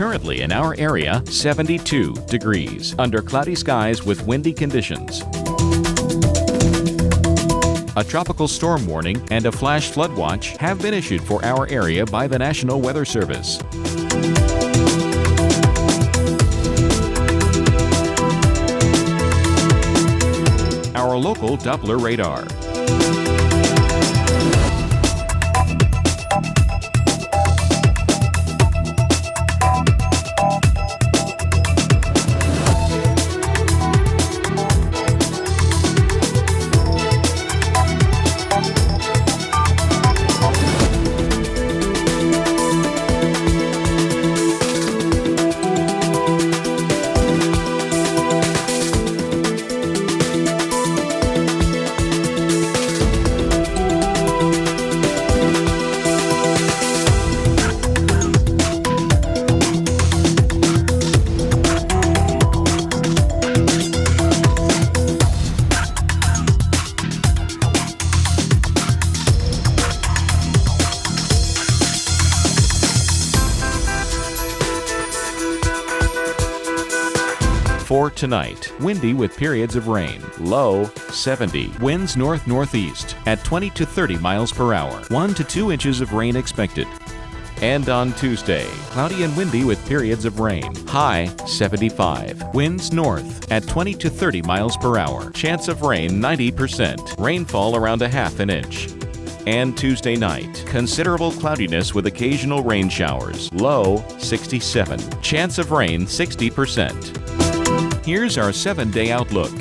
Currently in our area, 72 degrees, under cloudy skies with windy conditions. A tropical storm warning and a flash flood watch have been issued for our area by the National Weather Service. Our local Doppler radar. For tonight, windy with periods of rain. Low 70. Winds north-northeast at 20 to 30 miles per hour. 1 to 2 inches of rain expected. And on Tuesday, cloudy and windy with periods of rain. High 75. Winds north at 20 to 30 miles per hour. Chance of rain 90%. Rainfall around a half an inch. And Tuesday night, considerable cloudiness with occasional rain showers. Low 67. Chance of rain 60%. Here's our 7-day outlook.